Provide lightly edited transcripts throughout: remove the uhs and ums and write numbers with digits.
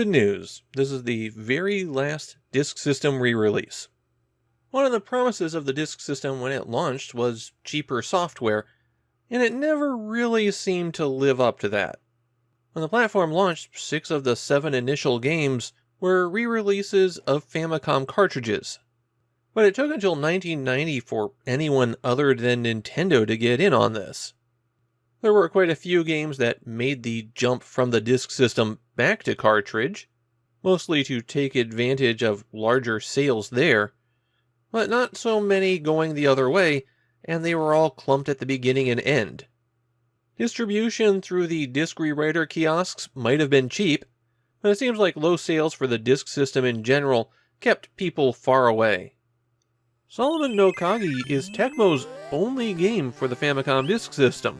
Good news, this is the very last Disk System re-release. One of the promises of the Disk System when it launched was cheaper software, and it never really seemed to live up to that. When the platform launched, 6 of the 7 initial games were re-releases of Famicom cartridges. But it took until 1990 for anyone other than Nintendo to get in on this. There were quite a few games that made the jump from the Disk System back to cartridge, mostly to take advantage of larger sales there, but not so many going the other way, and they were all clumped at the beginning and end. Distribution through the disc rewriter kiosks might have been cheap, but it seems like low sales for the Disk System in general kept people far away. Solomon no Kagi is Tecmo's only game for the Famicom Disk System.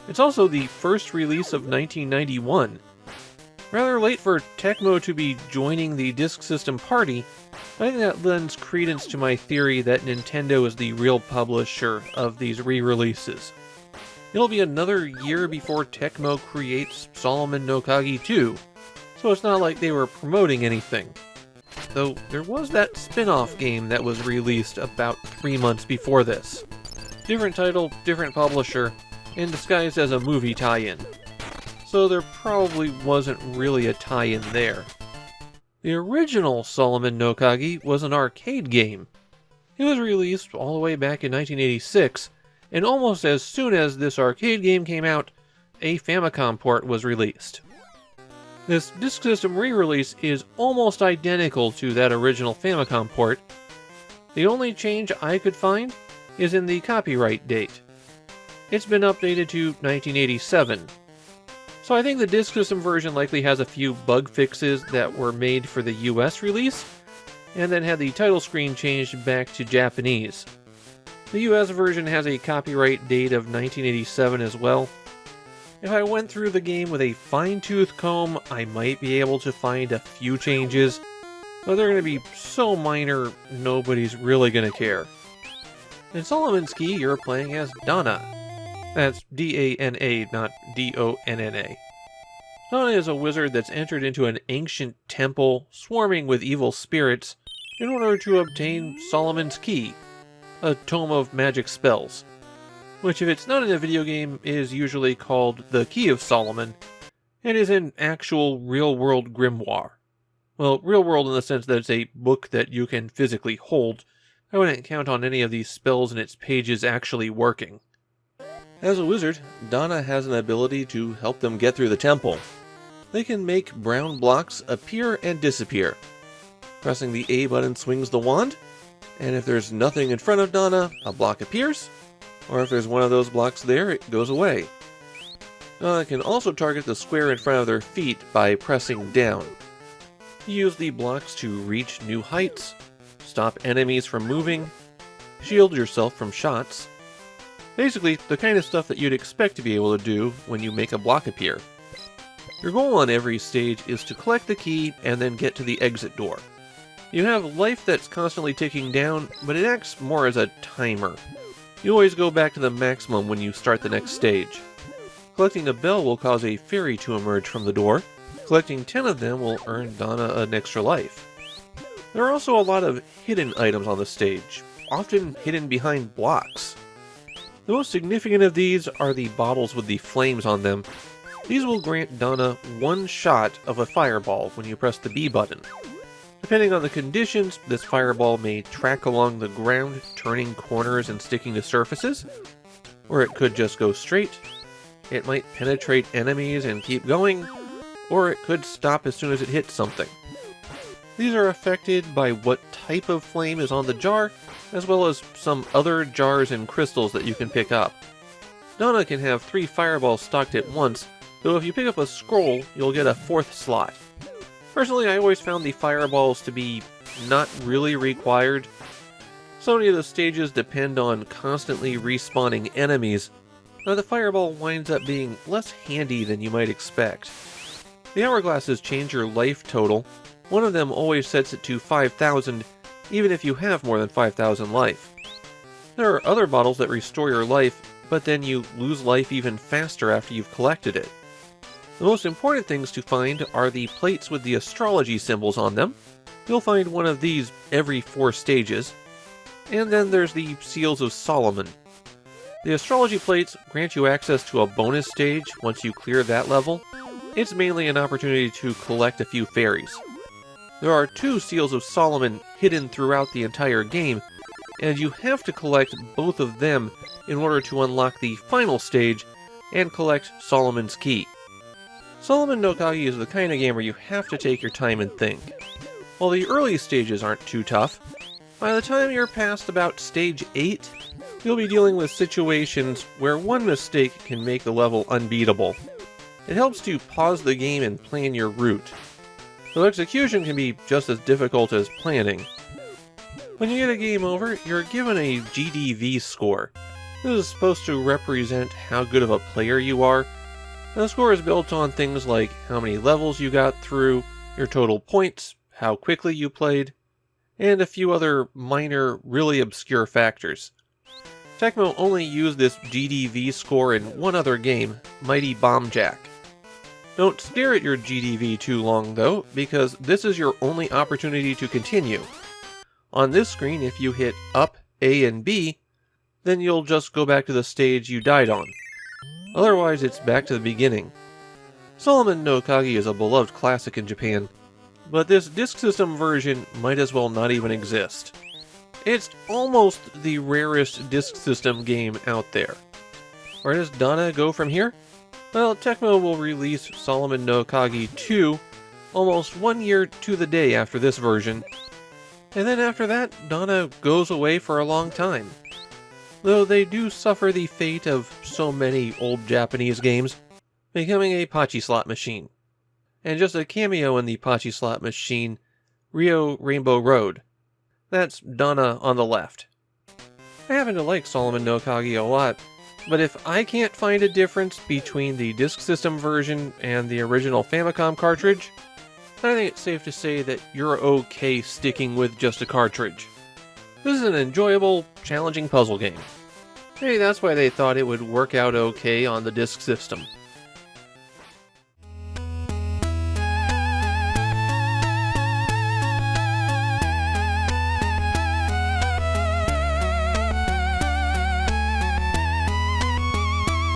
It's also the first release of 1991. Rather late for Tecmo to be joining the Disk System party, I think that lends credence to my theory that Nintendo is the real publisher of these re-releases. It'll be another year before Tecmo creates Solomon no Kagi 2, so it's not like they were promoting anything. Though there was that spin-off game that was released about 3 months before this. Different title, different publisher, and disguised as a movie tie-in. So there probably wasn't really a tie-in there. The original Solomon no Kagi was an arcade game. It was released all the way back in 1986, and almost as soon as this arcade game came out, a Famicom port was released. This Disk System re-release is almost identical to that original Famicom port. The only change I could find is in the copyright date. It's been updated to 1987. So I think the Disk System version likely has a few bug fixes that were made for the US release, and then had the title screen changed back to Japanese. The US version has a copyright date of 1987 as well. If I went through the game with a fine-tooth comb, I might be able to find a few changes, but they're going to be so minor, nobody's really going to care. In Solomon's Key, you're playing as Dana. That's D-A-N-A, not D-O-N-N-A. Dana is a wizard that's entered into an ancient temple swarming with evil spirits in order to obtain Solomon's Key, a tome of magic spells, which if it's not in a video game is usually called the Key of Solomon, and is an actual real-world grimoire. Well, real-world in the sense that it's a book that you can physically hold. I wouldn't count on any of these spells and its pages actually working. As a wizard, Dana has an ability to help them get through the temple. They can make brown blocks appear and disappear. Pressing the A button swings the wand, and if there's nothing in front of Dana, a block appears, or if there's one of those blocks there, it goes away. Dana can also target the square in front of their feet by pressing down. Use the blocks to reach new heights, stop enemies from moving, shield yourself from shots. Basically, the kind of stuff that you'd expect to be able to do when you make a block appear. Your goal on every stage is to collect the key and then get to the exit door. You have life that's constantly ticking down, but it acts more as a timer. You always go back to the maximum when you start the next stage. Collecting a bell will cause a fairy to emerge from the door. Collecting 10 of them will earn Dana an extra life. There are also a lot of hidden items on the stage, often hidden behind blocks. The most significant of these are the bottles with the flames on them. These will grant Dana one shot of a fireball when you press the B button. Depending on the conditions, this fireball may track along the ground, turning corners and sticking to surfaces, or it could just go straight. It might penetrate enemies and keep going, or it could stop as soon as it hits something. These are affected by what type of flame is on the jar, as well as some other jars and crystals that you can pick up. Dana can have 3 fireballs stocked at once, though if you pick up a scroll, you'll get a 4th slot. Personally, I always found the fireballs to be not really required. So many of the stages depend on constantly respawning enemies, that the fireball winds up being less handy than you might expect. The hourglasses change your life total. One of them always sets it to 5,000, even if you have more than 5,000 life. There are other bottles that restore your life, but then you lose life even faster after you've collected it. The most important things to find are the plates with the astrology symbols on them. You'll find one of these every 4 stages. And then there's the Seals of Solomon. The astrology plates grant you access to a bonus stage once you clear that level. It's mainly an opportunity to collect a few fairies. There are 2 Seals of Solomon hidden throughout the entire game, and you have to collect both of them in order to unlock the final stage and collect Solomon's Key. Solomon no Kagi is the kind of game where you have to take your time and think. While the early stages aren't too tough, by the time you're past about stage 8, you'll be dealing with situations where one mistake can make the level unbeatable. It helps to pause the game and plan your route, though execution can be just as difficult as planning. When you get a game over, you're given a GDV score. This is supposed to represent how good of a player you are. The score is built on things like how many levels you got through, your total points, how quickly you played, and a few other minor, really obscure factors. Tecmo only used this GDV score in one other game, Mighty Bomb Jack. Don't stare at your GDV too long though, because this is your only opportunity to continue. On this screen, if you hit up, A, and B, then you'll just go back to the stage you died on. Otherwise, it's back to the beginning. Solomon no Kagi is a beloved classic in Japan, but this Disk System version might as well not even exist. It's almost the rarest Disk System game out there. Where does Donna go from here? Well, Tecmo will release Solomon no Kagi 2 almost 1 year to the day after this version, and then after that, Donna goes away for a long time. Though they do suffer the fate of so many old Japanese games, becoming a Pachi slot machine. And just a cameo in the Pachi slot machine, Rio Rainbow Road. That's Donna on the left. I happen to like Solomon no Kagi a lot, but if I can't find a difference between the Disk System version and the original Famicom cartridge, I think it's safe to say that you're okay sticking with just a cartridge. This is an enjoyable, challenging puzzle game. Maybe that's why they thought it would work out okay on the Disk System.